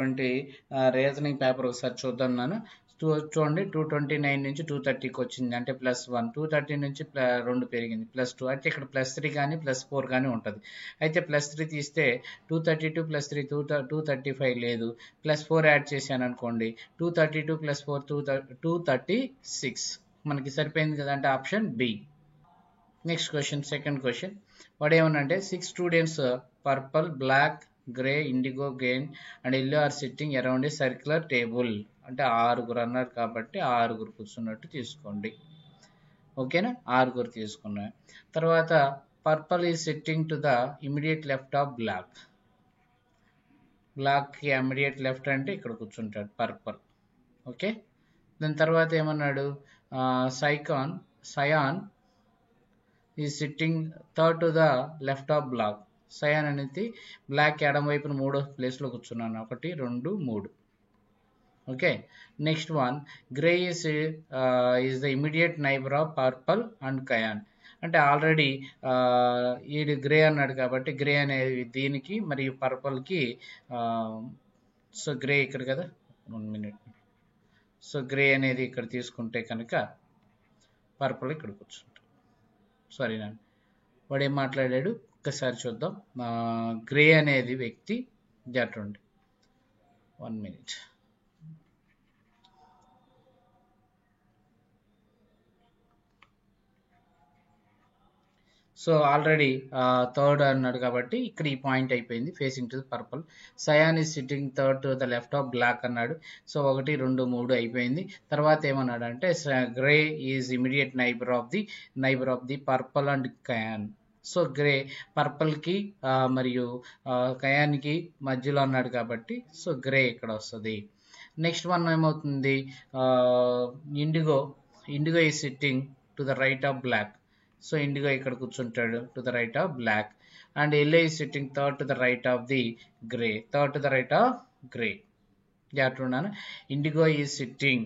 ఇచ్చినటువంటి reasoning paper ఒకసారి చూద్దాం నాన్న. చూడండి 229 నుంచి 230కి వచ్చింది అంటే +1, 230 నుంచి 2 పెరిగింది +2, అయితే ఇక్కడ +3 కానీ +4 కానీ ఉంటుంది. అయితే +3 తీస్తే 232 + 3 235 లేదు, +4 యాడ్ చేశాను అనుకోండి 232 + 4 236 మనకి సరిపోయింది కదా, అంటే option B. Next question, second question వాడు ఏమన్నంటే 6 students purple, black, grey, indigo, green and yellow are sitting around a circular table. అంటే 6 అన్నారు కాబట్టి 6 కూర్చున్నట్టు తీసుకోండి. ఓకేనా, 6 తీసుకున్నాం. తర్వాత purple is sitting to the immediate left of black. బ్లాక్కి ఇమీడియట్ లెఫ్ట్ అంటే ఇక్కడ కూర్చుంటాడు పర్పుల్. ఓకే, దాని తర్వాత ఏమన్నాడు cyan is sitting third to the left of black. Cyan అనేది బ్లాక్ ఎడం వైపున 3వ ప్లేస్లో కూర్చున్నాను, 1 2 3. Okay, next one grey is the immediate neighbour of purple and cyan. అంటే ఆల్రెడీ ఈడు గ్రే అన్నాడు కాబట్టి గ్రే అనేది దీనికి మరియు పర్పుల్కి, సో గ్రే ఇక్కడ కదా, 1 minute. సో గ్రే అనేది ఇక్కడ తీసుకుంటే కనుక పర్పుల్ ఇక్కడ కూర్చుంటాడు. సారీ నాన్న, వాడు ఏం మాట్లాడాడు ఒక్కసారి చూద్దాం. గ్రే అనేది వ్యక్తి జట్టుండి 1 minute. సో ఆల్రెడీ థర్డ్ అన్నాడు కాబట్టి ఇక్కడ ఈ పాయింట్ అయిపోయింది, facing to the purple. Cyan is sitting third to the left of black అన్నాడు. సో 1 2 3 అయిపోయింది. తర్వాత ఏమన్నాడు అంటే grey is immediate neighbour of the purple and cyan. So grey పర్పుల్కి మరియు కయాన్కి మధ్యలో అన్నాడు కాబట్టి సో గ్రే ఇక్కడ వస్తుంది. నెక్స్ట్ వన్ ఏమవుతుంది, indigo is sitting to the right of black. So indigo ఇక్కడ కూర్చుంటాడు to the right of black. And yellow is sitting third to the right of the grey. జాగ్రత్తగా ఇండిగో ఈజ్ సిట్టింగ్,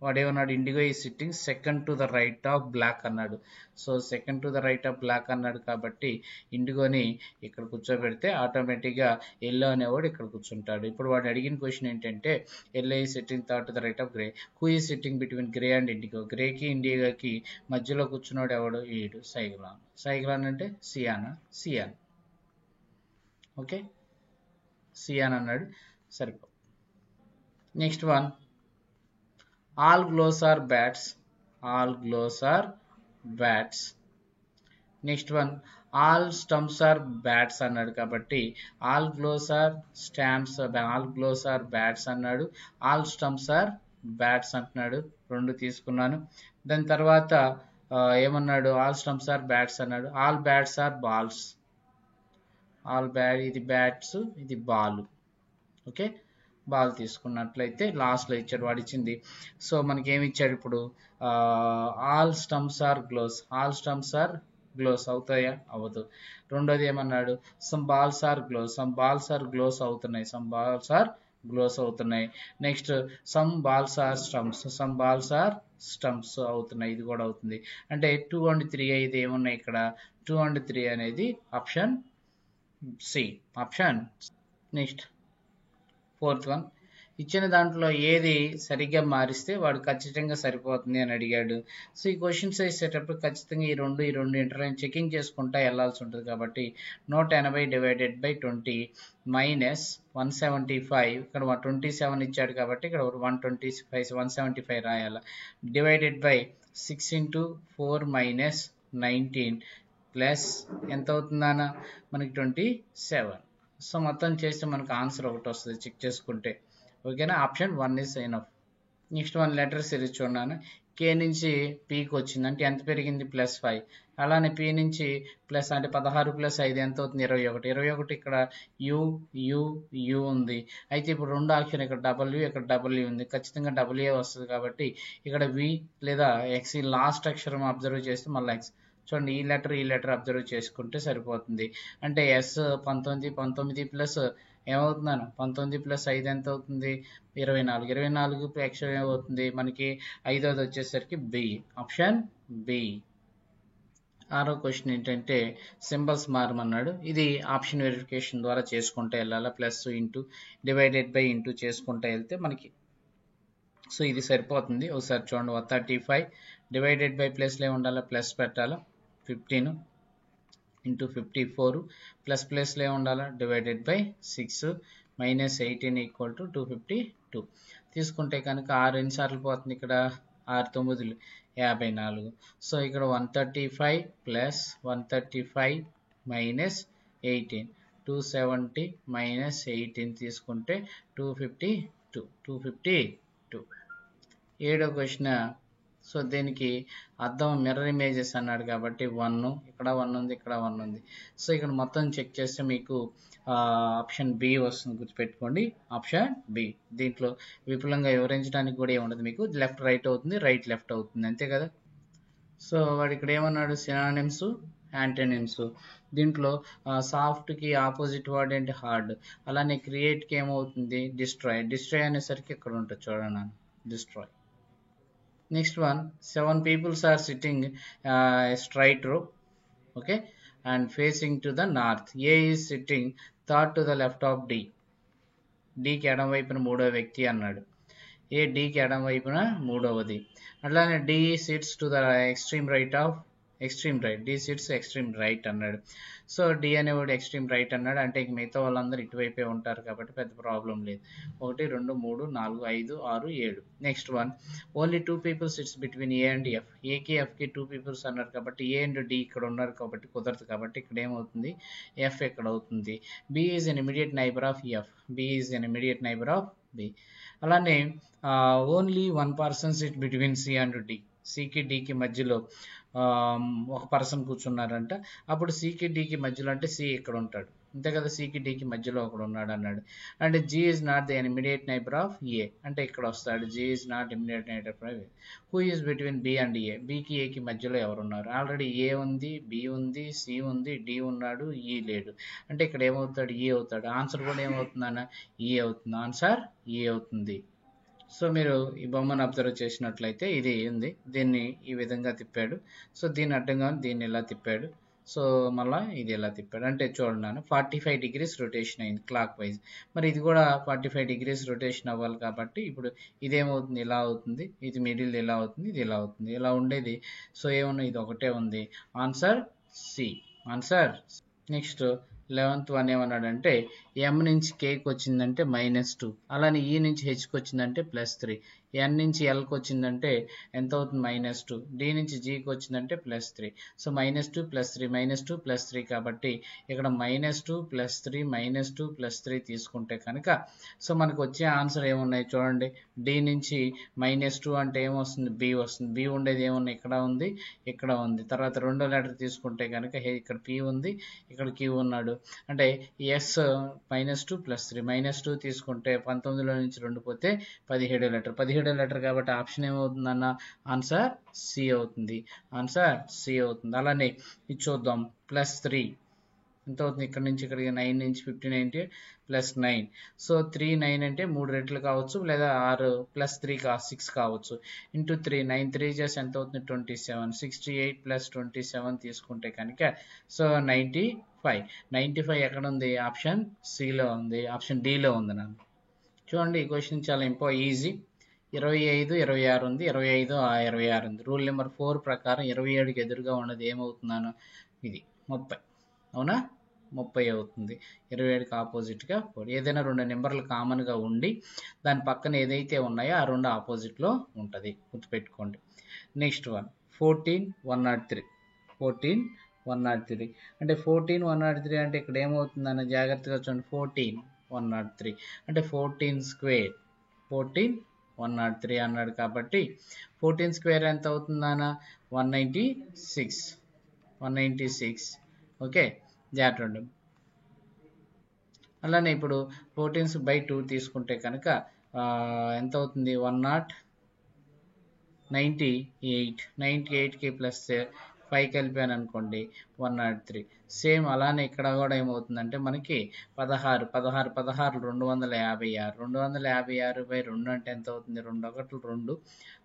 వాడేమన్నాడు indigo is sitting second to the right of black అన్నాడు. So second to the right of black అన్నాడు కాబట్టి ఇండిగోని ఇక్కడ కూర్చోబెడితే ఆటోమేటిక్గా yellow అనేవాడు ఇక్కడ కూర్చుంటాడు. ఇప్పుడు వాడు అడిగిన క్వశ్చన్ ఏంటంటే yellow is sitting third to the right of grey. Who is sitting between grey and indigo. గ్రేకి ఇండిగోకి మధ్యలో కూర్చున్నాడు ఎవడు, ఈడు సైగ్లాన్ అంటే సియాన్. ఓకే, సియాన్ అన్నాడు, సరిపో. Next one all glows are bats. Next one all stumps are bats అన్నాడు కాబట్టి ఆల్ గ్లోస్ ఆర్ బ్యాట్స్ అన్నాడు, ఆల్ స్టంప్స్ ఆర్ బ్యాట్స్ అంటున్నాడు, 2 తీసుకున్నాను. దాని తర్వాత ఏమన్నాడు ఆల్ స్టంప్స్ ఆర్ బ్యాట్స్ అన్నాడు, ఆల్ బ్యాట్స్ ఆర్ బాల్స్. ఇది బ్యాట్స్, ఇది బాల్. ఓకే, బాల్ తీసుకున్నట్లయితే లాస్ట్లో ఇచ్చాడు వాడు ఇచ్చింది. సో మనకి ఏమి ఇచ్చాడు ఇప్పుడు, ఆల్ స్టంప్స్ ఆర్ గ్లోస్ అవుతాయా, అవ్వదు. రెండోది ఏమన్నాడు సమ్ బాల్స్ ఆర్ గ్లోస్ అవుతున్నాయి. నెక్స్ట్ సమ్ బాల్స్ ఆర్ స్టంప్స్ అవుతున్నాయి, ఇది కూడా అవుతుంది. అంటే 2 and 3 అయితే ఏమున్నాయి ఇక్కడ, 2 and 3 అనేది option C. Next fourth one ఇచ్చిన దాంట్లో ఏది సరిగ్గా మారిస్తే వాడు ఖచ్చితంగా సరిపోతుంది అని అడిగాడు. సో ఈ క్వశ్చన్స్ వేసేటప్పుడు ఖచ్చితంగా ఈ రెండు ఇంటర్లైన్ చెకింగ్ చేసుకుంటా వెళ్ళాల్సి ఉంటుంది కాబట్టి 180 / 20 మైనస్ 175, ఇక్కడ 27 ఇచ్చాడు కాబట్టి ఇక్కడ 175 రాయాలి, డివైడెడ్ బై 6 × 4 - 19 ప్లస్ ఎంత అవుతుందన్న మనకి 27. సో మొత్తం చేస్తే మనకు ఆన్సర్ ఒకటి వస్తుంది చెక్ చేసుకుంటే. ఓకేనా, option 1 is enough. Next one letter series చూడండి. కే నుంచి పీకి వచ్చింది అంటే ఎంత పెరిగింది, +5. అలానే పీ నుంచి ప్లస్ అంటే 16 + 5 ఎంత అవుతుంది, 21. ఇక్కడ యు ఉంది. అయితే ఇప్పుడు 2 ఆప్షన్, ఇక్కడ డబ్ల్యూ ఇక్కడ డబ్ల్యూ ఉంది, ఖచ్చితంగా డబ్ల్యూఏ వస్తుంది కాబట్టి ఇక్కడ వి లేదా ఎక్స్, ఈ లాస్ట్ అక్షరం అబ్జర్వ్ చేస్తే మళ్ళీ ఎక్స్. చూడండి ఈ లెటర్ అబ్జర్వ్ చేసుకుంటే సరిపోతుంది. అంటే ఎస్ 19 ప్లస్ ఏమవుతుందన్న 19 + 5 ఎంత అవుతుంది, 24 ఎక్స్ ఏమవుతుంది మనకి, 5వది వచ్చేసరికి బి, ఆప్షన్ బి. ఆరో క్వశ్చన్ ఏంటంటే సింబల్స్ మారమన్నాడు. ఇది ఆప్షన్ వెరిఫికేషన్ ద్వారా చేసుకుంటూ వెళ్ళాలా, plus into divided by into చేసుకుంటూ వెళ్తే మనకి సో ఇది సరిపోతుంది. ఒకసారి చూడండి, 135 డివైడెడ్ బై ప్లస్లో ఉండాలా, ప్లస్ పెట్టాలా, 15 ఇంటూ 54 ప్లస్ ప్లస్లో ఉండాలా, divided by 6 minus 18 equal to 252 తీసుకుంటే కనుక 6 ఎన్నిసార్లు పోతుంది ఇక్కడ, 6 9 54. సో ఇక్కడ 135 ప్లస్ 135 మైనస్ 18 270 మైనస్ 18 తీసుకుంటే 252. ఏడో క్వశ్చన్, సో దీనికి అర్థం మిర్రర్ ఇమేజెస్ అన్నాడు కాబట్టి 1 ఇక్కడ 1 ఉంది, ఇక్కడ 1 ఉంది. సో ఇక్కడ మొత్తం చెక్ చేస్తే మీకు ఆప్షన్ బి వస్తుంది, గుర్తుపెట్టుకోండి, ఆప్షన్ బి. దీంట్లో విపులంగా వివరించడానికి కూడా ఏముండదు, మీకు లెఫ్ట్ రైట్ అవుతుంది, రైట్ లెఫ్ట్ అవుతుంది, అంతే కదా. సో వాడు ఇక్కడ ఏమన్నాడు, సినానిమ్స్ యాంటోనిమ్స్. దీంట్లో సాఫ్ట్కి ఆపోజిట్ వర్డ్ ఏంటి, హార్డ్. అలానే క్రియేట్కి ఏమవుతుంది, డిస్ట్రాయ్. డిస్ట్రాయ్ అనేసరికి ఇక్కడ ఉంటుంది చూడండి, destroy. Next one, 7 people are sitting straight row, okay, and facing to the north. A is sitting third to the left of D. D కి ఎడమ వైపున మూడో వ్యక్తి అన్నాడు. ఏ D కి ఎడమ వైపున మూడవది. అట్లానే D sits to the extreme right of extreme right. D sits extreme right అన్నాడు. సో D అనేవాడు ఎక్స్ట్రీమ్ రైట్ అన్నాడు అంటే మిగతా వాళ్ళందరూ ఇటువైపే ఉంటారు కాబట్టి పెద్ద ప్రాబ్లం లేదు. 1 2 3 4 5 6 7. Next one, only 2 people sits between A and F. ఏకి ఎఫ్కి 2 పీపుల్స్ అన్నారు కాబట్టి ఏ అండ్ డి ఇక్కడ ఉన్నారు కాబట్టి కుదరదు, కాబట్టి ఇక్కడ ఏమవుతుంది, ఎఫ్ ఎక్కడ అవుతుంది. B is an immediate neighbour of F. B is an immediate neighbour of B. అలానే only 1 person sit between C and D. సికి డికి మధ్యలో ఒక పర్సన్ కూర్చున్నారంట. అప్పుడు సికి డికి మధ్యలో అంటే సి ఇక్కడ ఉంటాడు, అంతే కదా, సికి డికి మధ్యలో ఒకడు ఉన్నాడు అన్నాడు. అంటే G is not the immediate neighbour of A అంటే ఇక్కడ వస్తాడు, G is not immediate neighbour of A. Who is between B and A. బికి ఏకి మధ్యలో ఎవరున్నారు, ఆల్రెడీ ఏ ఉంది, బి ఉంది, సి ఉంది, డి ఉన్నాడు, ఈ లేడు, అంటే ఇక్కడ ఏమవుతాడు, ఈ అవుతాడు. ఆన్సర్ కూడా ఏమవుతుందన్న, ఈ అవుతుంది, ఆన్సర్ ఈ అవుతుంది. సో మీరు ఈ బొమ్మను అబ్జర్వ్ చేసినట్లయితే ఇది ఉంది, దీన్ని ఈ విధంగా తిప్పాడు. సో దీన్ని అడ్డంగా దీన్ని ఇలా తిప్పాడు. సో మళ్ళీ ఇది ఎలా తిప్పాడు అంటే చూడండి, 45 degrees రొటేషన్ అయింది క్లాక్ వైజ్. మరి ఇది కూడా 45 degrees రొటేషన్ అవ్వాలి కాబట్టి ఇప్పుడు ఇదేమవుతుంది, ఇలా అవుతుంది, ఇది మిడిల్ ఇలా అవుతుంది, ఇది ఇలా అవుతుంది, ఇలా ఉండేది. సో ఏమన్నా ఇది ఒకటే ఉంది, answer C, answer. Next 11th one ఏమన్నాడంటే ఎం నుంచి కేకి వచ్చిందంటే -2, అలానే ఈ నుంచి హెచ్కి వచ్చిందంటే +3, ఎన్ నుంచి ఎల్కి వచ్చిందంటే ఎంత అవుతుంది, -2, డి నుంచి జీకి వచ్చిందంటే +3. సో -2 +3 -2 +3 కాబట్టి ఇక్కడ -2 +3 -2 +3 తీసుకుంటే కనుక సో మనకు వచ్చే ఆన్సర్ ఏమున్నాయి చూడండి. డి నుంచి -2 అంటే ఏమొస్తుంది, బి వస్తుంది. బి ఉండేది ఏమున్నాయి, ఇక్కడ ఉంది, ఇక్కడ ఉంది. తర్వాత రెండో లెటర్ తీసుకుంటే కనుక ఇక్కడ పి ఉంది, ఇక్కడ క్యూ ఉన్నాడు. అంటే ఎస్ -2 +3 -2 తీసుకుంటే 19లో నుంచి 2 పోతే 17 లెటర్, 17 లెటర్ కాబట్టి ఆప్షన్ ఏమవుతుందన్న, ఆన్సర్ సి అవుతుంది, ఆన్సర్ సి అవుతుంది. అలానే ఇది చూద్దాం, +3 ఎంత అవుతుంది, ఇక్కడ నుంచి ఇక్కడికి 9 నుంచి 59 +9. సో 3 9 అంటే 3 రెట్లు కావచ్చు, లేదా 6 +3 6 కావచ్చు. ఇంటూ 3 9 3 చేసి ఎంత అవుతుంది, 27. 68 + 27 తీసుకుంటే కనుక సో 95 ఎక్కడ ఉంది, ఆప్షన్ సిలో ఉంది, ఆప్షన్ డిలో ఉంది. నన్ను చూడండి, ఈ క్వశ్చన్ చాలా ఈజీ. 25 26 ఉంది, 25 26 ఉంది. రూల్ నెంబర్ 4 ప్రకారం 27కి ఎదురుగా ఉన్నది ఏమవుతున్నాను, ఇది 30, అవునా, 30 అవుతుంది. 27కి ఆపోజిట్గా ఏదైనా 2 నెంబర్లు కామన్గా ఉండి దాని పక్కన ఏదైతే ఉన్నాయో ఆ 2 ఆపోజిట్లో ఉంటుంది, గుర్తుపెట్టుకోండి. Next one 14 103. 14 103 అంటే 14 103 అంటే ఇక్కడ ఏమవుతుందన్న జాగ్రత్తగా చూడండి. 14 103 అంటే 14 స్క్వేర్, 14 103 అన్నాడు కాబట్టి 14 స్క్వేర్ ఎంత అవుతుందన్న, 196. ఓకే, జాగ్రత్త. అలానే ఇప్పుడు 14/2 తీసుకుంటే కనుక ఎంత అవుతుంది, 198. 98కి +5 కలిపాను అనుకోండి 103. సేమ్ అలానే ఇక్కడ కూడా ఏమవుతుందంటే మనకి 16 16 16 256 256 బై 2 అంటే ఎంత అవుతుంది? 2 1 2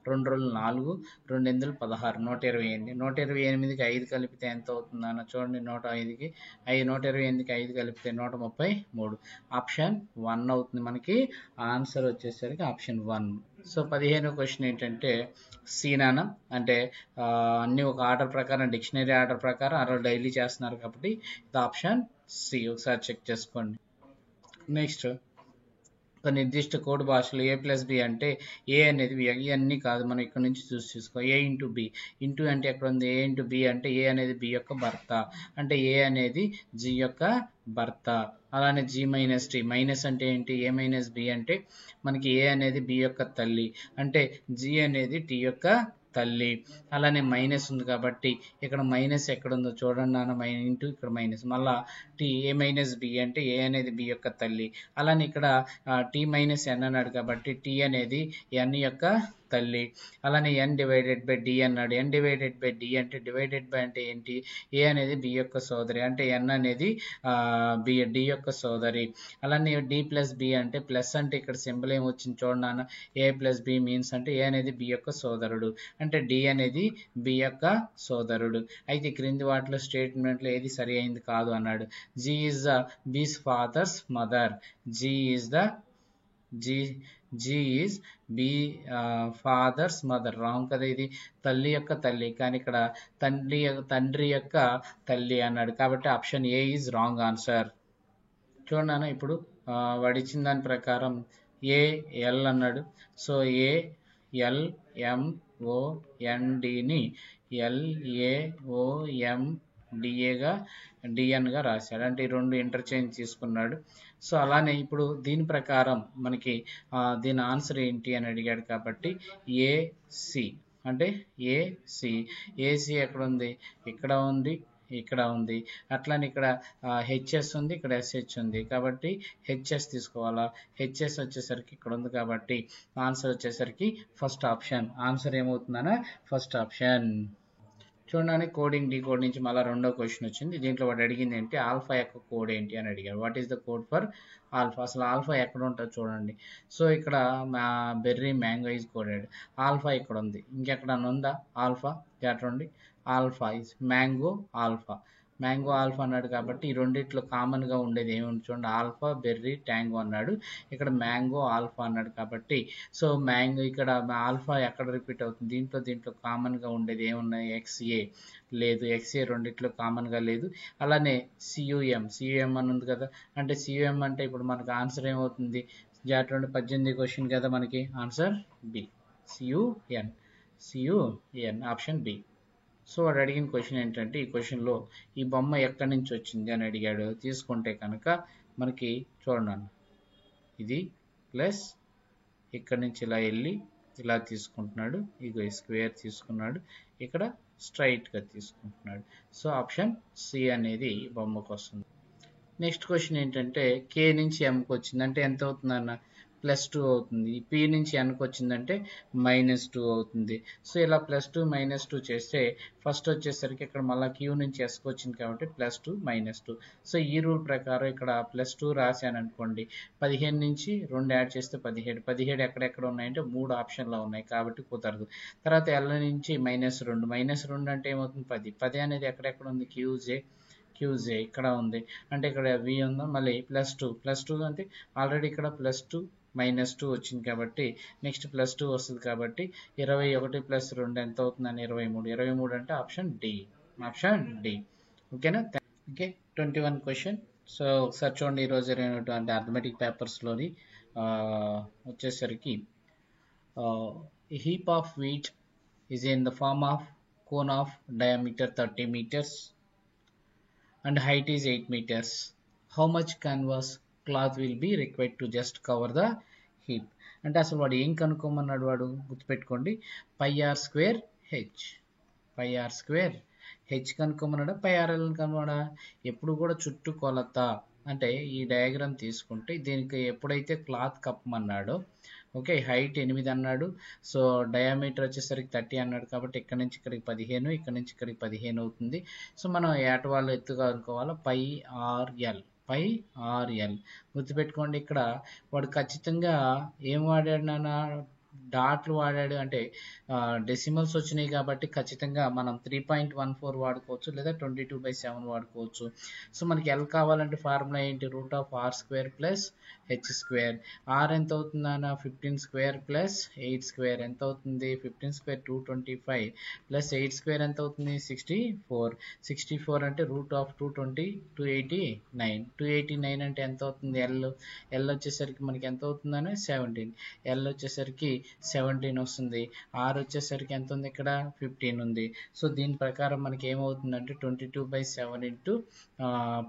2 రోజులు 4 2 8 16 128 128కి 5 కలిపితే ఎంత అవుతుంది అన్న చూడండి. 105కి 128కి 5 కలిపితే 133. ఆప్షన్ 1 అవుతుంది మనకి. ఆన్సర్ వచ్చేసరికి ఆప్షన్ 1. సో 15వ క్వశ్చన్ ఏంటంటే సీనానా అంటే అన్ని ఒక ఆర్డర్ ప్రకారం డిక్షనరీ ఆర్డర్ ప్రకారం అలా డైలీ చేస్తున్నారు కాబట్టి ఇది ఆప్షన్ సి. ఒకసారి చెక్ చేసుకోండి. నెక్స్ట్ ఒక నిర్దిష్ట కోడ్ భాషలో A+B అంటే ఏ అనేది ఇవన్నీ కాదు, మనం ఇక్కడ నుంచి చూసుకో. A ఇంటూ బి ఇంటూ అంటే ఎక్కడ ఉంది? A ఇంటూ బి అంటే ఏ అనేది బి యొక్క భర్త, అంటే ఏ అనేది జి యొక్క భర్త. అలానే G మైనస్ టీ మైనస్ అంటే ఏంటి? A మైనస్ బి అంటే మనకి ఏ అనేది బి యొక్క తల్లి, అంటే జి అనేది టీ యొక్క తల్లి. అలానే మైనస్ ఉంది కాబట్టి ఇక్కడ మైనస్ ఎక్కడ ఉందో చూడండి నాన్న. ఇంటూ ఇక్కడ మైనస్, మళ్ళా టీ ఏ మైనస్ బి అంటే ఏ అనేది బి యొక్క తల్లి. అలానే ఇక్కడ టీ మైనస్ ఎన్ అన్నాడు కాబట్టి టీ అనేది ఎన్ యొక్క తల్లి. అలానే ఎన్ డివైడెడ్ బై డి అన్నాడు. ఎన్ డివైడెడ్ బై డి అంటే డివైడెడ్ బై అంటే ఏంటి? ఏ అనేది బి యొక్క సోదరి, అంటే ఎన్ అనేది డి యొక్క సోదరి. అలానే డి ప్లస్ బి అంటే ప్లస్ అంటే ఇక్కడ సింబల్ ఏమొచ్చింది చూడండి. ఏ ప్లస్ బి మీన్స్ అంటే ఏ అనేది బి యొక్క సోదరుడు, అంటే డి అనేది బి యొక్క సోదరుడు. అయితే క్రింది వాటిలో స్టేట్మెంట్లో ఏది సరి అయింది కాదు అన్నాడు. G is the B's father's mother. G is B father's mother. Wrong కదా ఇది. తల్లి యొక్క తల్లి, కానీ ఇక్కడ తండ్రి యొక్క తల్లి అన్నాడు కాబట్టి option A is wrong answer. చూడండి ఇప్పుడు వాడు ఇచ్చిన దాని ప్రకారం ఏఎల్ అన్నాడు. సో ALMONDని LAOMDAగా డిఎన్గా రాశాడు, అంటే ఈ రెండు ఇంటర్చేంజ్ తీసుకున్నాడు. సో అలానే ఇప్పుడు దీని ప్రకారం మనకి దీని ఆన్సర్ ఏంటి అని అడిగాడు కాబట్టి ఏసి, అంటే ఏసి ఎక్కడ ఉంది? ఇక్కడ ఉంది, ఇక్కడ ఉంది. అట్లానే ఇక్కడ హెచ్ఎస్ ఉంది, ఇక్కడ ఎస్హెచ్ ఉంది కాబట్టి హెచ్ఎస్ తీసుకోవాలా. హెచ్ఎస్ వచ్చేసరికి ఇక్కడ ఉంది కాబట్టి ఆన్సర్ వచ్చేసరికి ఫస్ట్ ఆప్షన్. ఆన్సర్ ఏమవుతుందన్నా ఫస్ట్ ఆప్షన్. చూడండి కోడింగ్ డీ కోడ్ నుంచి మళ్ళీ రెండో క్వశ్చన్ వచ్చింది. దీంట్లో వాడు అడిగింది ఏంటి? ఆల్ఫా యొక్క కోడ్ ఏంటి అని అడిగాడు. What is the code for alpha? అసలు ఆల్ఫా ఎక్కడ ఉంటుంది చూడండి. సో ఇక్కడ berry mango is coded. Alpha ఇక్కడ ఉంది, ఇంకెక్కడన్నా ఉందా ఆల్ఫా? చూడండి alpha is mango alpha. Mango alpha అన్నాడు కాబట్టి ఈ రెండిట్లో కామన్గా ఉండేది ఏముంది చూడండి? ఆల్ఫా బెర్రీ ట్యాంగో అన్నాడు. ఇక్కడ మ్యాంగో ఆల్ఫా అన్నాడు కాబట్టి సో మ్యాంగో ఇక్కడ ఆల్ఫా ఎక్కడ రిపీట్ అవుతుంది? దీంట్లో కామన్గా ఉండేది ఏమున్నాయి? XA లేదు, XA రెండిట్లో కామన్గా లేదు. అలానే CUM అని ఉంది కదా, అంటే CUM అంటే ఇప్పుడు మనకు ఆన్సర్ ఏమవుతుంది? జాగ్రత్త 18 క్వశ్చన్ కదా, మనకి answer B. CUN option B. So వాడు అడిగిన క్వశ్చన్ ఏంటంటే ఈ క్వశ్చన్లో ఈ బొమ్మ ఎక్కడి నుంచి వచ్చింది అని అడిగాడు. తీసుకుంటే కనుక మనకి చూడండి, ఇది ప్లస్ ఇక్కడ నుంచి ఇలా వెళ్ళి ఇలా తీసుకుంటున్నాడు, ఇగో స్క్వేర్ తీసుకున్నాడు, ఇక్కడ స్ట్రైట్గా తీసుకుంటున్నాడు. సో ఆప్షన్ సి అనేది బొమ్మకు వస్తుంది. నెక్స్ట్ క్వశ్చన్ ఏంటంటే కే నుంచి ఎంకి వచ్చింది అంటే ఎంత అవుతుందన్న? +2 అవుతుంది. పి నుంచి ఎన్కి వచ్చిందంటే -2 అవుతుంది. సో ఇలా +2 -2 చేస్తే ఫస్ట్ వచ్చేసరికి ఇక్కడ మళ్ళీ క్యూ నుంచి ఎస్కి వచ్చింది కాబట్టి +2 -2. సో ఈ రూల్ ప్రకారం ఇక్కడ +2 రాశాను అనుకోండి, 15 నుంచి 2 యాడ్ చేస్తే 17. 17 ఎక్కడెక్కడ ఉన్నాయంటే 3 ఆప్షన్లో ఉన్నాయి కాబట్టి కుదరదు. తర్వాత ఎల్ నుంచి -2 -2 అంటే ఏమవుతుంది? 10. 10 అనేది ఎక్కడెక్కడ ఉంది? క్యూజే ఇక్కడ ఉంది, అంటే ఇక్కడ వి ఉందా, మళ్ళీ +2 అంటే ఆల్రెడీ ఇక్కడ +2 -2 వచ్చింది కాబట్టి నెక్స్ట్ +2 వస్తుంది కాబట్టి 21 + 2 ఎంత అవుతుందని 23. 23 అంటే ఆప్షన్ డి. ఓకేనా? Okay 21 question. సో ఒకసారి చూడండి ఈరోజు జరిగినటువంటి అర్థమెటిక్ పేపర్స్లోని వచ్చేసరికి heap of wheat is in the form of cone of diameter 30 meters and height is 8 meters. How much canvas cloth will be required to just cover the heap? అంటే అసలు వాడు ఏం కనుక్కోమన్నాడు? వాడు గుర్తుపెట్టుకోండి, πr² h కనుక్కోమన్నాడా, πrl కనుక్కున్నాడా? ఎప్పుడు కూడా చుట్టూ కొలత అంటే ఈ డయాగ్రామ్ తీసుకుంటే దీనికి ఎప్పుడైతే క్లాత్ కప్పమన్నాడో ఓకే, హైట్ 8 అన్నాడు. సో డయామీటర్ వచ్చేసరికి 30 అన్నాడు కాబట్టి ఇక్కడ నుంచి ఇక్కడికి 15, ఇక్కడ నుంచి ఇక్కడికి 15 అవుతుంది. సో మనం ఏట వాళ్ళు ఎత్తుగా అనుకోవాలా, పై ఆర్ఎల్. పై ఆర్ఎల్ గుర్తుపెట్టుకోండి. ఇక్కడ వాడు ఖచ్చితంగా ఏం వాడాడు నాన్న, డాట్లు వాడాడు. అంటే డెసిమల్స్ వచ్చినాయి కాబట్టి ఖచ్చితంగా మనం 3.14 వాడుకోవచ్చు, లేదా 22/7 వాడుకోవచ్చు. సో మనకి ఎల్ కావాలంటే ఫార్ములా ఏంటి, √r² ప్లస్ h². ఆర్ ఎంత అవుతుంది అన్న, 15² ప్లస్ 8² ఎంత అవుతుంది, 15² 225 ప్లస్ 8² ఎంత అవుతుంది, 64. 64 అంటే √220 289. 289 అంటే ఎంత అవుతుంది, ఎల్ వచ్చేసరికి మనకి ఎంత అవుతుందని 17. ఎల్ వచ్చేసరికి 17 వస్తుంది. ఆర్ వచ్చేసరికి ఎంత ఉంది, ఇక్కడ 15 ఉంది. సో దీని ప్రకారం మనకి ఏమవుతుందంటే 22/7 ఇంటూ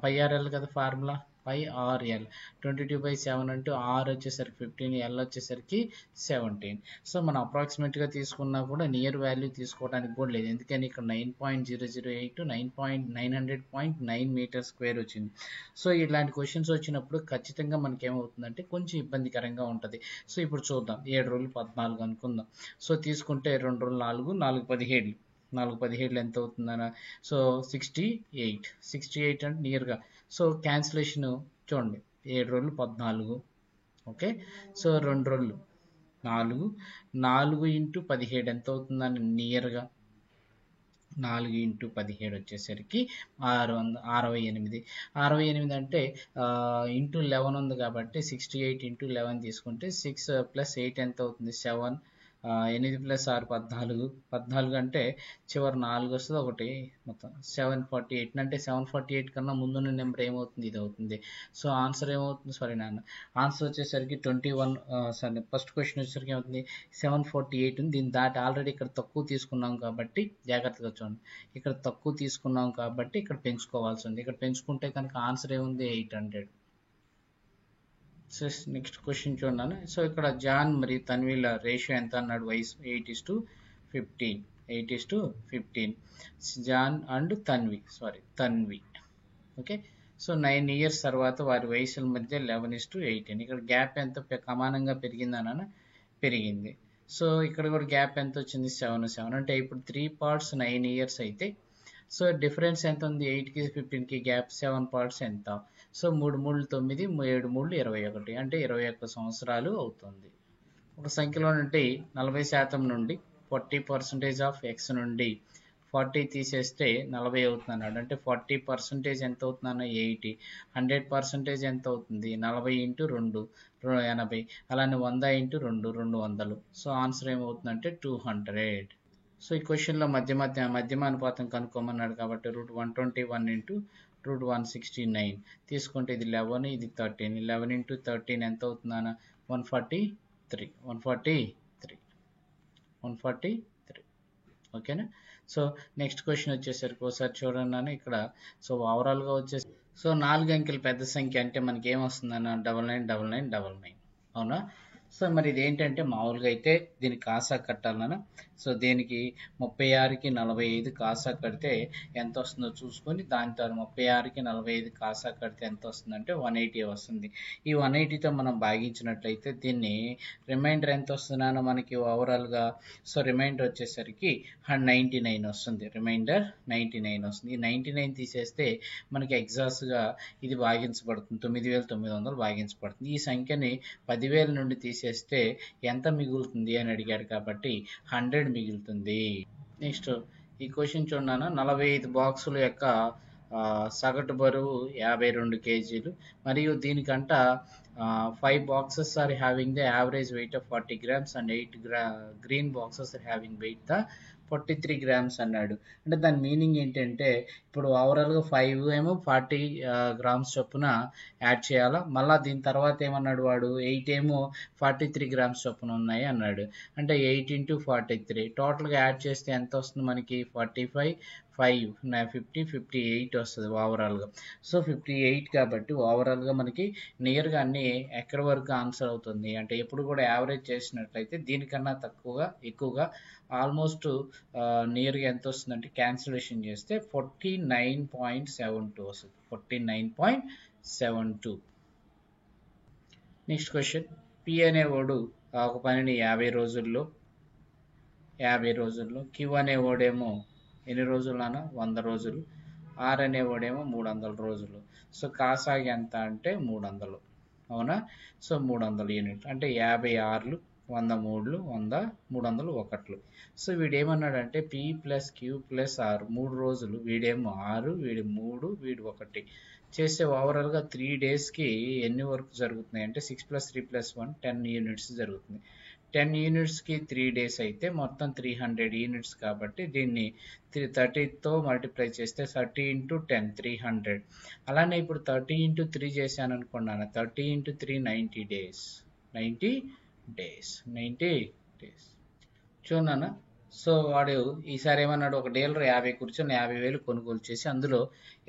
πRL కదా ఫార్ములా, పై ఆర్ఎల్. 22/7 అంటే ఆర్ వచ్చేసరికి 15, ఎల్ వచ్చేసరికి 17. సో మనం అప్రాక్సిమేట్గా తీసుకున్నా కూడా నియర్ వాల్యూ తీసుకోవడానికి కూడా లేదు, ఎందుకని ఇక్కడ 9.008 900.9 మీటర్ స్క్వేర్ వచ్చింది. సో ఇలాంటి క్వశ్చన్స్ వచ్చినప్పుడు ఖచ్చితంగా మనకి ఏమవుతుందంటే కొంచెం ఇబ్బందికరంగా ఉంటుంది. సో ఇప్పుడు చూద్దాం, 7 రోజులు 14 అనుకుందాం. సో తీసుకుంటే 2 రోజులు 4, 4 17, 4 17 ఎంత అవుతుందన్న, సో 68. 68 అంటే నియర్గా. సో క్యాన్సిలేషన్ చూడండి, 7 రోజులు 14, ఓకే. సో 2 రోజులు 4, 4 ఇంటూ 17 ఎంత అవుతుందని నియర్గా 4 ఇంటూ 17 వచ్చేసరికి 68. 68 అంటే ఇంటూ 11 ఉంది కాబట్టి 68 ఇంటూ 11 తీసుకుంటే 6 + 8 ఎంత అవుతుంది, 7. 8 + 6 14. 14 అంటే చివరి 4 వస్తుంది, ఒకటి మొత్తం 748. అంటే 748 కన్నా ముందున్న నెంబర్ ఏమవుతుంది, ఇది అవుతుంది. సో ఆన్సర్ ఏమవుతుంది, సారీ నాన్న, ఆన్సర్ వచ్చేసరికి 21. సారీ, ఫస్ట్ క్వశ్చన్ వచ్చేసరికి ఏమవుతుంది, 748 ఉంది. దీన్ని దాటి ఆల్రెడీ ఇక్కడ తక్కువ తీసుకున్నాం కాబట్టి జాగ్రత్తగా చూడండి, ఇక్కడ తక్కువ తీసుకున్నాం కాబట్టి ఇక్కడ పెంచుకోవాల్సి ఉంది. ఇక్కడ పెంచుకుంటే కనుక ఆన్సర్ ఏముంది, 800. సో నెక్స్ట్ క్వశ్చన్ చూడండి. సో ఇక్కడ జాన్ మరియు తన్వీల రేషియో ఎంత అన్నాడు, వయసు 8:15. 8:15. John and Tanvi. Okay. So 9 years తర్వాత వారి వయసుల మధ్య 11:18. ఇక్కడ గ్యాప్ ఎంత సమానంగా పెరిగిందన్న, పెరిగింది. సో ఇక్కడ కూడా గ్యాప్ ఎంత వచ్చింది, 7. అంటే ఇప్పుడు 3 parts 9 ఇయర్స్ అయితే, సో డిఫరెన్స్ ఎంత ఉంది, 8కి 15కి గ్యాప్ 7 parts ఎంత. సో 3 3 9, 7 3 21, అంటే 21 సంవత్సరాలు అవుతుంది. ఒక సంఖ్యలో నుండి 40% నుండి 40% ఆఫ్ ఎక్స్ నుండి 40 తీసేస్తే 40 అవుతుంది అన్నాడు. అంటే 40% ఎంత అవుతుంది అన్న, 80. 100% ఎంత అవుతుంది, 40 ఇంటూ 2 80. అలానే 100 ఇంటూ 2 200. సో ఆన్సర్ ఏమవుతుందంటే 200. సో ఈ క్వశ్చన్లో మధ్యమానుపాతం కనుక్కోమన్నాడు కాబట్టి √121 ఇంటూ √169 తీసుకుంటే ఇది 11, ఇది 13. 11 ఇంటూ 13 ఎంత అవుతుందన్న, 143. 143. ఓకేనా. సో నెక్స్ట్ క్వశ్చన్ వచ్చేసరికి ఒకసారి చూడండి ఇక్కడ. సో ఓవరాల్గా వచ్చేసి, సో 4 అంకెల పెద్ద సంఖ్య అంటే మనకి ఏమొస్తుందన్న, 999999. అవునా. సో మరి ఇది ఏంటంటే మామూలుగా అయితే దీనికి కాసా కట్టాలన్నా, సో దీనికి 36కి 45 కాసా కడితే ఎంత వస్తుందో చూసుకొని దాని తర్వాత 36కి 45 కాసా కడితే ఎంత వస్తుందంటే 180 వస్తుంది. ఈ 180తో మనం భాగించినట్లయితే దీన్ని రిమైండర్ ఎంత వస్తుందన్న మనకి ఓవరాల్గా, సో రిమైండర్ వచ్చేసరికి 99 వస్తుంది. రిమైండర్ 99 వస్తుంది. ఈ 99 తీసేస్తే మనకి ఎగ్జాక్ట్గా ఇది భాగించబడుతుంది, 9900 భాగించబడుతుంది. ఈ సంఖ్యని 10,000 నుండి తీసేస్తే ఎంత మిగులుతుంది అని అడిగాడు కాబట్టి 100 మిగులుతుంది. నెక్స్ట్ ఈ క్వశ్చన్ చూడన్నా, 45 బాక్సుల యొక్క సగటు బరువు 52 kgs మరియు దీనికంట 5 boxes are having the average weight of 40 grams and 8 green boxes are having weight the 43 grams అన్నాడు. అంటే దాని మీనింగ్ ఏంటంటే ఇప్పుడు ఓవరాల్గా 5 ఏమో 40 grams చొప్పున యాడ్ చేయాలా, మళ్ళీ దీని తర్వాత ఏమన్నాడు వాడు, 8 ఏమో 43 grams చొప్పున ఉన్నాయి అన్నాడు. అంటే 8 into 43 టోటల్గా యాడ్ చేస్తే ఎంత వస్తుంది మనకి, 45 5 50 58 వస్తుంది ఓవరాల్గా. సో 58 కాబట్టి ఓవరాల్గా మనకి నియర్గా అన్ని ఎక్కడి వరకు ఆన్సర్ అవుతుంది అంటే, ఎప్పుడు కూడా యావరేజ్ చేసినట్లయితే దీనికన్నా ఎక్కువగా ఆల్మోస్ట్ నియర్గా ఎంత వస్తుందంటే క్యాన్సిలేషన్ చేస్తే 49.72 వస్తుంది. 49.72. నెక్స్ట్ క్వశ్చన్, పి అనేవాడు ఒక పనిని 50 రోజుల్లో క్యూ అనేవాడేమో ఎన్ని రోజులనా 100 రోజులు, ఆర్ అనేవాడేమో 300 రోజులు. సో కాసాగి ఎంత అంటే 300. అవునా? సో 300 యూనిట్లు అంటే 50 ఆర్లు 100 మూడులు 100 300 ఒకట్లు. సో వీడేమన్నాడంటే P plus Q plus R 3 రోజులు, వీడేమో 6, వీడి 3, వీడి 1 చేస్తే ఓవరాల్గా 3 డేస్కి ఎన్ని వర్క్ జరుగుతున్నాయి అంటే 6 + 3 + 1 10 యూనిట్స్ జరుగుతుంది. 10 యూనిట్స్కి 3 డేస్ అయితే మొత్తం 300 యూనిట్స్ కాబట్టి దీన్ని 30తో మల్టిప్లై చేస్తే 30 × 10 300. అలానే ఇప్పుడు 30 × 3 చేశాను అనుకున్నాను, 30 × 3 90 డేస్ 90 డేస్ చూడన్నా. సో వాడు ఈసారి ఏమన్నాడు, ఒక డీలర్ 50 కుర్చీలను 50,000 కొనుగోలు చేసి అందులో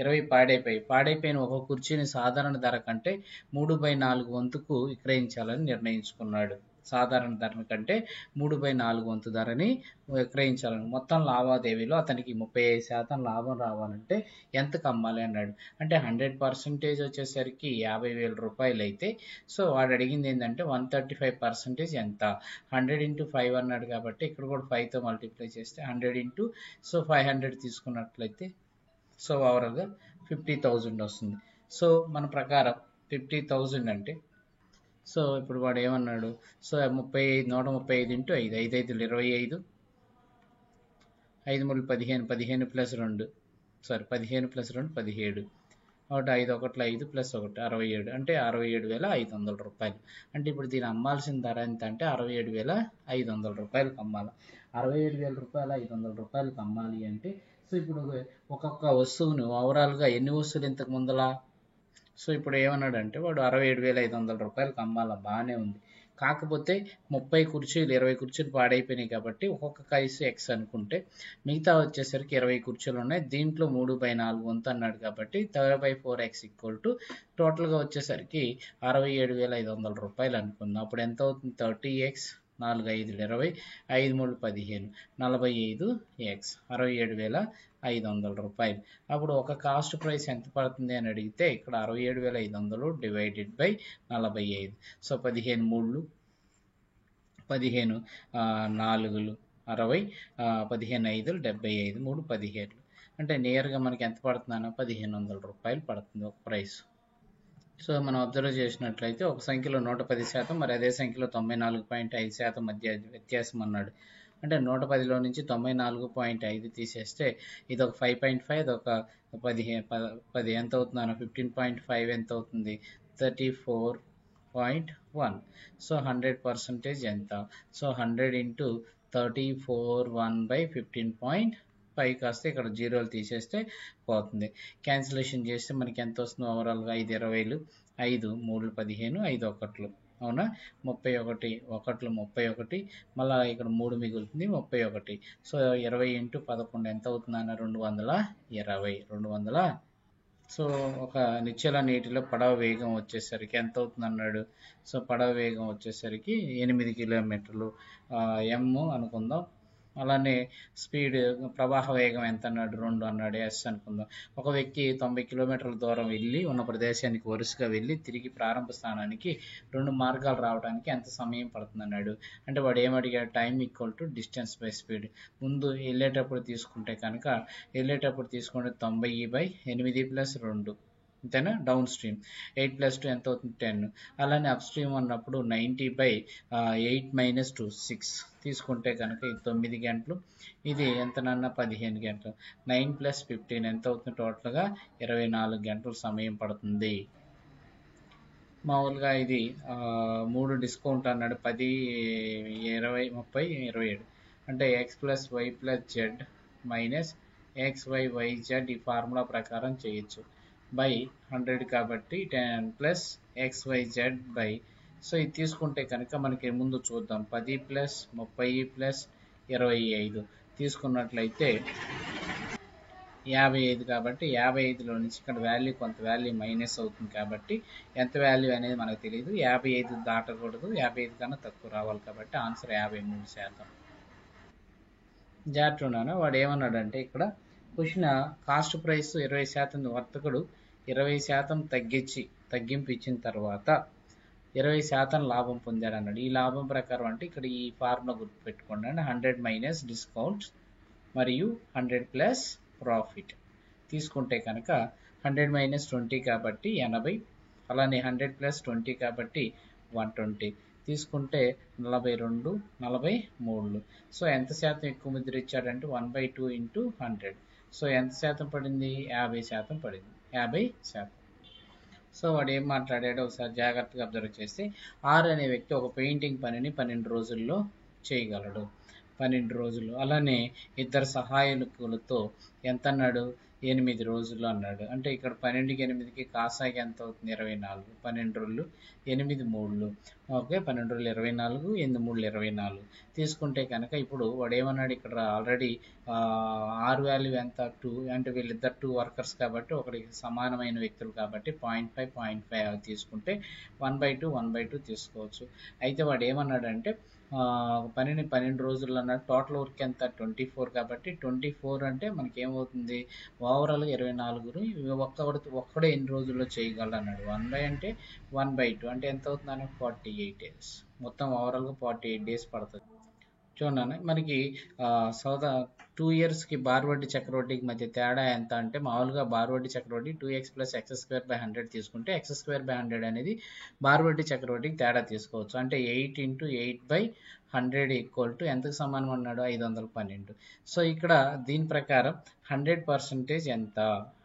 20 పాడైపోయిన ఒక కుర్చీని సాధారణ ధర కంటే 3/4 వంతుకు విక్రయించాలని నిర్ణయించుకున్నాడు. సాధారణ ధర కంటే 3/4 వంతు ధరని విక్రయించాలని. మొత్తం లావాదేవీలో అతనికి 35% లాభం రావాలంటే ఎంతకు అమ్మాలి అన్నాడు. అంటే 100% వచ్చేసరికి 50,000 రూపాయలు అయితే, సో వాడు అడిగింది ఏంటంటే 135% ఎంత, 100 × 5 అన్నాడు కాబట్టి ఇక్కడ కూడా 5తో మల్టిప్లై చేస్తే 100 సో 500 తీసుకున్నట్లయితే సో ఓవరాల్గా 50,000 వస్తుంది. సో మన ప్రకారం 50,000 అంటే సో ఇప్పుడు వాడు ఏమన్నాడు, సో 135 × 5 5 5 25 5 3 15 15 + 2 15 + 2 17 ఒకటి 5 1 5 + 1 67 అంటే 67,500 రూపాయలు. అంటే ఇప్పుడు దీన్ని అమ్మాల్సిన ధర ఎంత అంటే 67,500 రూపాయలకు అమ్మాలి. 67,500 రూపాయలకు అమ్మాలి అంటే సో ఇప్పుడు ఒక్కొక్క వస్తువును ఓవరాల్గా ఎన్ని వస్తువులు ఇంతకు ముందలా, సో ఇప్పుడు ఏమన్నాడంటే వాడు 67,500 రూపాయలకు అమ్మాల. బాగానే ఉంది. కాకపోతే 30 కుర్చీలు 20 కుర్చీలు పాడైపోయినాయి కాబట్టి ఒక్కొక్క కైసు ఎక్స్ అనుకుంటే మిగతా వచ్చేసరికి 20 కుర్చీలు ఉన్నాయి. దీంట్లో 3/4 వంతు అన్నాడు కాబట్టి 30/4x టోటల్గా వచ్చేసరికి 67,500 రూపాయలు అనుకుందాం. అప్పుడు ఎంత అవుతుంది, 30x 4 5 20 5 3 15 45x 67,500 రూపాయలు. అప్పుడు ఒక కాస్ట్ ప్రైస్ ఎంత పడుతుంది అని అడిగితే ఇక్కడ 67,500 డివైడెడ్ బై 45. సో 15 3 15 4 60 15 5 75 3 17 అంటే నియర్గా మనకి ఎంత పడుతుందన్న 1,500 రూపాయలు పడుతుంది ఒక ప్రైస్. సో మనం అబ్జర్వ్ చేసినట్లయితే ఒక సంఖ్యలో 110%, మరి అదే సంఖ్యలో 94.5% మధ్య వ్యత్యాసం అన్నాడు. అంటే 110లో నుంచి 94.5 తీసేస్తే ఇది ఒక 5.5, ఇది ఒక 10 ఎంత అవుతుంది అన్న 15.5 ఎంత అవుతుంది 34.1. సో 100% ఎంత, సో 100 × 34.1/15.5 కాస్తే ఇక్కడ జీరోలు తీసేస్తే పోతుంది. క్యాన్సిలేషన్ చేస్తే మనకి ఎంత వస్తుంది ఓవరాల్గా 5 20, 5 3 15, 5 1. అవునా? 31 1 31, మళ్ళీ ఇక్కడ 3 మిగులుతుంది 31. సో 20 × 11 ఎంత అవుతుంది అన్న 220. సో ఒక నిశ్చల నీటిలో పడవ వేగం వచ్చేసరికి ఎంత అవుతుంది అన్నాడు. సో పడవ వేగం వచ్చేసరికి 8 కిలోమీటర్లు ఎమ్ అనుకుందాం. అలానే స్పీడ్ ప్రవాహ వేగం ఎంత అన్నాడు, 2 అన్నాడు, ఎస్ అనుకుందాం. ఒక వ్యక్తి 90 కిలోమీటర్ల దూరం వెళ్ళి ఉన్న ప్రదేశానికి వరుసగా వెళ్ళి తిరిగి ప్రారంభ స్థానానికి 2 మార్గాలు రావడానికి ఎంత సమయం పడుతుంది అన్నాడు. అంటే వాడు ఏమడిగాడు, టైం = డిస్టెన్స్ బై స్పీడ్. ముందు వెళ్ళేటప్పుడు తీసుకుంటే కనుక 90/8 + 2 అంతేనా. డౌన్ స్ట్రీమ్ 8 + 2 ఎంత అవుతుంది 10. అలానే అప్ స్ట్రీమ్ అన్నప్పుడు 90/8 - 2 6 తీసుకుంటే కనుక ఇది 9 గంటలు, ఇది ఎంతనన్నా 15 గంటలు. 9 + 15 ఎంత అవుతుంది టోటల్గా 24 గంటల సమయం పడుతుంది. మామూలుగా ఇది 3 డిస్కౌంట్ అన్నాడు, 10 20 30 27 అంటే x + y + z - xy/yz ఈ ఫార్ములా ప్రకారం చేయొచ్చు. బై 100 కాబట్టి 10 + xyz బై, సో ఇది తీసుకుంటే కనుక మనకి ముందు చూద్దాం 10 + 30 + 25 తీసుకున్నట్లయితే 55 కాబట్టి 55లో నుంచి ఇక్కడ వాల్యూ కొంత వాల్యూ మైనస్ అవుతుంది కాబట్టి ఎంత వాల్యూ అనేది మనకు తెలియదు. 55 దాటకూడదు, 55 కన్నా తక్కువ రావాలి కాబట్టి ఆన్సర్ 53%. జాగ్రత్త ఉన్నాను. వాడు ఏమన్నాడంటే ఇక్కడ క్వశ్చన్ కాస్ట్ ప్రైస్ 20% వర్తకుడు 20% తగ్గింపు ఇచ్చిన తర్వాత 20% లాభం పొందాడు అన్నాడు. ఈ లాభం ప్రకారం అంటే ఇక్కడ ఈ ఫార్ములా గుర్తుపెట్టుకోండి అండి. 100 మైనస్ డిస్కౌంట్ మరియు 100 ప్లస్ ప్రాఫిట్ తీసుకుంటే కనుక 100 మైనస్ 20 కాబట్టి 80, అలానే 100 ప్లస్ 20 కాబట్టి 120 తీసుకుంటే 42, 43. సో ఎంత శాతం ఎక్కువ ముద్ర ఇచ్చాడంటే 1/2 ఇంటూ 100. సో ఎంత శాతం పడింది? 50% పడింది. 50%. సో వాడు ఏం మాట్లాడాడో ఒకసారి జాగ్రత్తగా అబ్జర్వ్ చేస్తే, ఆర్ అనే వ్యక్తి ఒక పెయింటింగ్ పనిని 12 రోజుల్లో చేయగలడు. 12 రోజులు. అలానే ఇద్దరు సహాయకులతో ఎంత అన్నాడు? 8 రోజులు అన్నాడు. అంటే ఇక్కడ 12కి 8కి కాసాగి ఎంత అవుతుంది? 24. 12 రోజులు 8 3. ఓకే, 12 రోజులు 24, 8 3 24 తీసుకుంటే కనుక ఇప్పుడు వాడు ఏమన్నాడు ఇక్కడ ఆల్రెడీ ఆర్ వాల్యూ ఎంత? 2. అంటే వీళ్ళిద్దరు 2 వర్కర్స్ కాబట్టి ఒకరికి సమానమైన వ్యక్తులు కాబట్టి 0.5 0.5 తీసుకుంటే 1/2 1/2 తీసుకోవచ్చు. అయితే వాడు ఏమన్నాడంటే పనిని 12 రోజుల్లో అన్నాడు. టోటల్ వర్క్ ఎంత? 24 కాబట్టి 24 అంటే మనకి ఏమవుతుంది? ఓవరాల్గా 24 ఒక్కడే ఎన్ని రోజుల్లో చేయగలడు అన్నాడు. 1 అంటే 1/2 అంటే ఎంత అవుతుంది? 48 days. మొత్తం ఓవరాల్గా 48 days పడుతుంది. చూడండి మనకి 2 yearsకి బార్వడ్డీ చక్రవడ్డీకి మధ్య తేడా ఎంత అంటే మామూలుగా బార్వడ్డీ చక్రవడ్డీ 2x + x²/100 తీసుకుంటే x²/100 అనేది బార్వడ్డీ చక్రవడ్డీకి తేడా తీసుకోవచ్చు. అంటే 8 × 8/100 = ఎంతకు సమానం అన్నాడు? 512. సో ఇక్కడ దీని ప్రకారం 100% ఎంత?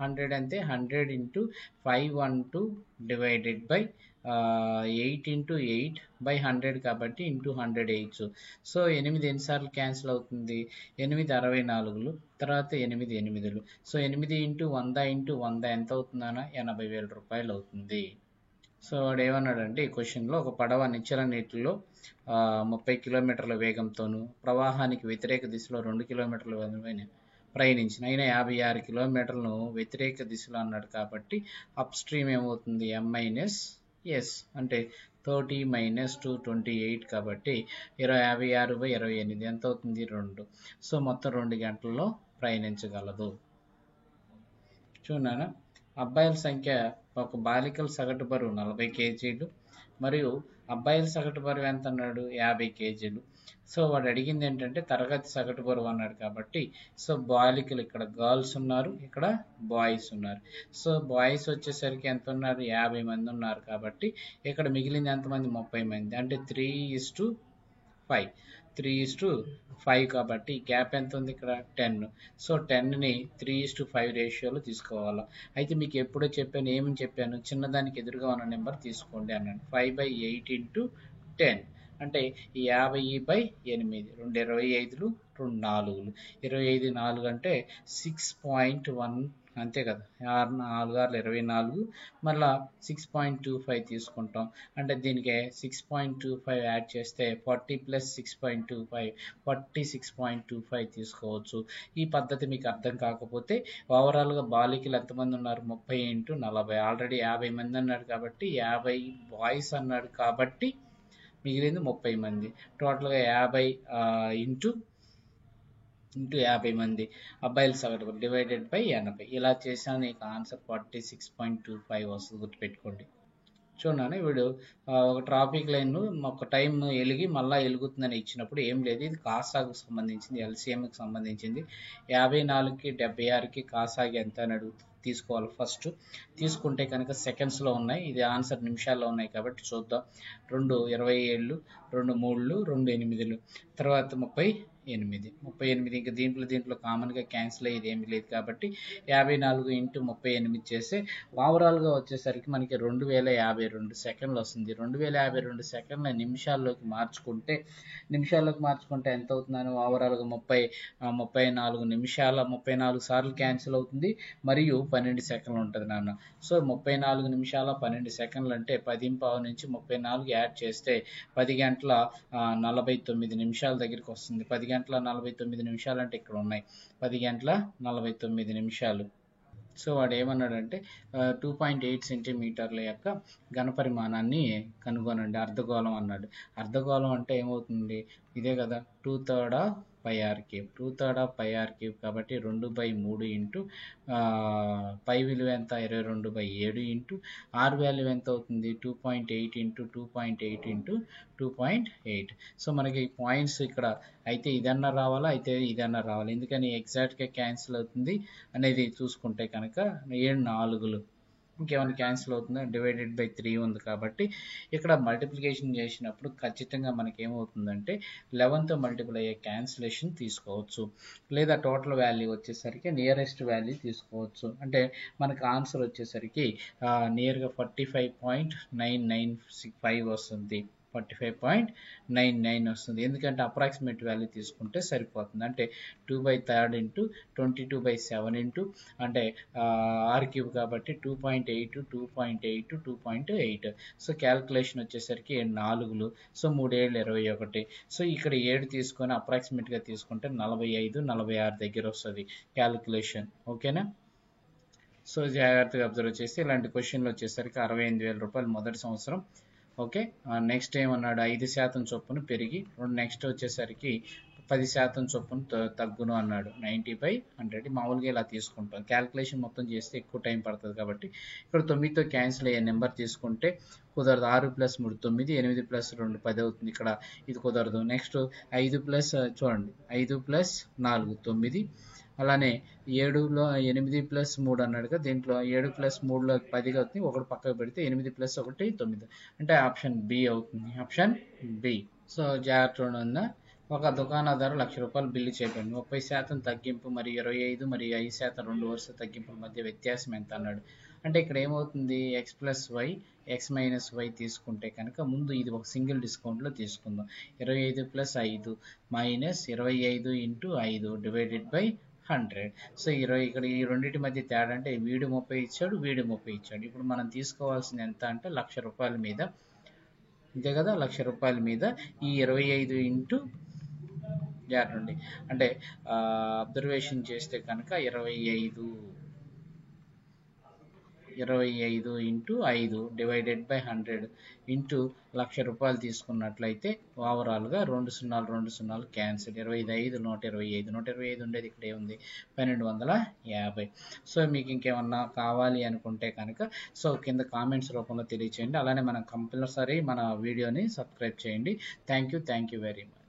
100 అంటే 100 × 512 డివైడెడ్ బై 8 × 8/100 కాబట్టి ఇంటూ 100 వేయచ్చు. సో 8 ఎన్నిసార్లు క్యాన్సిల్ అవుతుంది? 8 64, తర్వాత 8 8. సో 8 × 100 × 100 ఎంత అవుతుందన్నా? 80,000 రూపాయలు అవుతుంది. సో వాడు ఏమన్నాడంటే ఈ క్వశ్చన్లో, ఒక పడవ నిశ్చల నీటిలో 30 కిలోమీటర్ల వేగంతోనూ ప్రవాహానికి వ్యతిరేక దిశలో 2 కిలోమీటర్ల వేగంతో ప్రయాణించిన అయినా 56 కిలోమీటర్లను వ్యతిరేక దిశలో అన్నాడు కాబట్టి అప్ స్ట్రీమ్ ఏమవుతుంది? M - S అంటే 30 - 2 28 కాబట్టి 56/28 ఎంత అవుతుంది? 2. సో మొత్తం 2 గంటల్లో ప్రయాణించగలదు. చూడనా, అబ్బాయిల సంఖ్య ఒక బాలికల సగటు బరువు 40 kgs మరియు అబ్బాయిల సగటు బరువు ఎంత అన్నాడు? 50 kgs. సో వాడు అడిగింది ఏంటంటే తరగతి సగటు బరువు అన్నాడు కాబట్టి, సో బాలికలు ఇక్కడ గర్ల్స్ ఉన్నారు, ఇక్కడ బాయ్స్ ఉన్నారు. సో బాయ్స్ వచ్చేసరికి ఎంత ఉన్నారు? 50 మంది ఉన్నారు కాబట్టి ఇక్కడ మిగిలింది ఎంతమంది? 30 మంది. అంటే 3:5. 3:5 కాబట్టి గ్యాప్ ఎంత ఉంది ఇక్కడ? 10. సో 10ని 3:5 రేషియోలో తీసుకోవాలి. అయితే మీకు ఎప్పుడో చెప్పాను, ఏమని చెప్పాను? చిన్నదానికి ఎదురుగా ఉన్న నెంబర్ తీసుకోండి అన్నాను. 5/8 × 10 అంటే 50/8. 2 25లు, 2 4లు. 25 4 అంటే 6.1 అంతే కదా. 4 6 24, మళ్ళీ 6.25 తీసుకుంటాం. అంటే దీనికి 6.25 యాడ్ చేస్తే 40 + 6.25 46.25 తీసుకోవచ్చు. ఈ పద్ధతి మీకు అర్థం కాకపోతే ఓవరాల్గా బాలికలు ఎంతమంది ఉన్నారు? 30 × 40. ఆల్రెడీ 50 మంది అన్నాడు కాబట్టి 50 బాయ్స్ అన్నాడు కాబట్టి మిగిలింది 30 మంది. టోటల్గా 50 ఇంటూ 50 మంది అబ్బాయిల సగటు డివైడెడ్ బై 80. ఇలా చేసినా నీకు ఆన్సర్ 46.25 వస్తుంది. గుర్తుపెట్టుకోండి. చూడండి, వీడు ఒక ట్రాఫిక్ లైన్ ఒక టైం వెలిగి మళ్ళీ వెలుగుతుందని ఇచ్చినప్పుడు ఏం లేదు, ఇది కాసాగుకు సంబంధించింది, LCMకి సంబంధించింది. 54కి 76కి కాసాగి ఎంత అని అడుగుతుంది. తీసుకోవాలి ఫస్ట్. తీసుకుంటే కనుక సెకండ్స్లో ఉన్నాయి, ఇది ఆన్సర్ నిమిషాల్లో ఉన్నాయి కాబట్టి చూద్దాం. 2 27, 2 3, 2 8, తర్వాత 38. ఇంకా దీంట్లో కామన్గా క్యాన్సిల్ అయ్యేది ఏమీ లేదు కాబట్టి 54 × 38 చేస్తే ఓవరాల్గా వచ్చేసరికి మనకి 2052 సెకండ్లు వస్తుంది. 2052 సెకండ్ల నిమిషాల్లోకి మార్చుకుంటే ఎంత అవుతుందని ఓవరాల్గా 34 నిమిషాల 34 సార్లు క్యాన్సిల్ అవుతుంది మరియు 12 సెకండ్లు ఉంటుంది నాన్న. సో 34 నిమిషాల 12 సెకండ్లు అంటే 10:15 నుంచి 34 యాడ్ చేస్తే 10 గంటల 49 నిమిషాల దగ్గరికి వస్తుంది. 10 గంటల 49 నిమిషాలు అంటే ఇక్కడ ఉన్నాయి 10 గంటల 49 నిమిషాలు. సో వాడు ఏమన్నాడంటే 2.8 సెంటీమీటర్ల యొక్క ఘనపరిమాణాన్ని కనుగొనండి, అర్ధగోళం అన్నాడు. అర్ధగోళం అంటే ఏమవుతుంది? ఇదే కదా, 2/3 pi r cube 2/3 of pi r cube కాబట్టి 2/3 ఇంటూ పై విలువ ఎంత 22/7 ఇంటూ ఆర్ వాల్యూ ఎంత అవుతుంది 2.8 ఇంటూ 2.8 ఇంటూ 2.8. సో మనకి పాయింట్స్ ఇక్కడ అయితే ఇదన్నా రావాలా అయితే ఇదన్నా రావాలి, ఎందుకని ఎగ్జాక్ట్గా క్యాన్సిల్ అవుతుంది అనేది చూసుకుంటే కనుక 7 4లు ఇంకేమైనా క్యాన్సిల్ అవుతుందా డివైడెడ్ బై 3 ఉంది కాబట్టి ఇక్కడ మల్టిప్లికేషన్ చేసినప్పుడు ఖచ్చితంగా మనకి ఏమవుతుందంటే 11తో మల్టిపుల్ అయ్యే క్యాన్సిలేషన్ తీసుకోవచ్చు, లేదా టోటల్ వాల్యూ వచ్చేసరికి నియరెస్ట్ వాల్యూ తీసుకోవచ్చు. అంటే మనకు ఆన్సర్ వచ్చేసరికి నియర్గా 45.995 వస్తుంది, 45.99 వస్తుంది. ఎందుకంటే అప్రాక్సిమేట్ వాల్యూ తీసుకుంటే సరిపోతుంది. అంటే 2/3 ఇంటూ 22/7 ఇంటూ అంటే ఆర్ క్యూబ్ కాబట్టి 2.8 2.8 2.8. సో క్యాల్కులేషన్ వచ్చేసరికి 4లు, సో 3 7 21. సో ఇక్కడ 7 తీసుకొని అప్రాక్సిమేట్గా తీసుకుంటే 45 46 దగ్గర వస్తుంది క్యాల్కులేషన్. ఓకేనా? సో జాగ్రత్తగా అబ్జర్వ్ చేస్తే ఇలాంటి క్వశ్చన్లు వచ్చేసరికి 68,000 రూపాయలు మొదటి సంవత్సరం. ఓకే, నెక్స్ట్ ఏమన్నాడు 5% చొప్పున పెరిగి నెక్స్ట్ వచ్చేసరికి 10% చొప్పున తగ్గును అన్నాడు. 90/100 మామూలుగా ఇలా తీసుకుంటాం, క్యాల్కులేషన్ మొత్తం చేస్తే ఎక్కువ టైం పడుతుంది కాబట్టి ఇక్కడ 9తో క్యాన్సిల్ అయ్యే నెంబర్ తీసుకుంటే కుదరదు. 6 + 3 9, 8 + 2 10 అవుతుంది, ఇక్కడ ఇది కుదరదు. నెక్స్ట్ 5 ప్లస్ చూడండి 5 + 4 9, అలానే 7లో 8 + 3 అన్నాడుగా, దీంట్లో 7 + 3లో 10 అవుతుంది, ఒకటి పక్కకు పెడితే 8 + 1 9, అంటే ఆప్షన్ బి అవుతుంది, ఆప్షన్ బి. సో జాగ్రత్త ఉన్న ఒక దుకాణదారు ₹1,00,000 బిల్లు చేయబడింది. 30% తగ్గింపు మరియు 25 మరియు 5% 2 వరుస తగ్గింపుల మధ్య వ్యత్యాసం ఎంత అన్నాడు. అంటే ఇక్కడ ఏమవుతుంది x + y x - y తీసుకుంటే కనుక ముందు ఇది ఒక సింగిల్ డిస్కౌంట్లో తీసుకుందాం. 25 + 5 -25 × 5 డివైడెడ్ బై 100. సో 20 ఇక్కడ ఈ రెండింటి మధ్య తేడా అంటే వీడు 30 ఇచ్చాడు, వీడు 30 ఇచ్చాడు. ఇప్పుడు మనం తీసుకోవాల్సింది ఎంత అంటే ₹1,00,000 మీద, అంతే కదా, ₹1,00,000 మీద ఈ 25 ఇంటూ జాగ్రత్త అంటే అబ్జర్వేషన్ చేస్తే కనుక 25 ఇంటూ 5 డివైడెడ్ బై 100 ఇంటూ ₹1,00,000 తీసుకున్నట్లయితే ఓవరాల్గా 2 0 2 0 క్యాన్సిల్, 25 125 125 ఉండేది ఇక్కడ ఏముంది 1250. సో మీకు ఇంకేమన్నా కావాలి అనుకుంటే కనుక సో కింద కామెంట్స్ రూపంలో తెలియచేయండి. అలానే మనం కంపల్సరీ మన వీడియోని సబ్స్క్రైబ్ చేయండి. Thank you very much.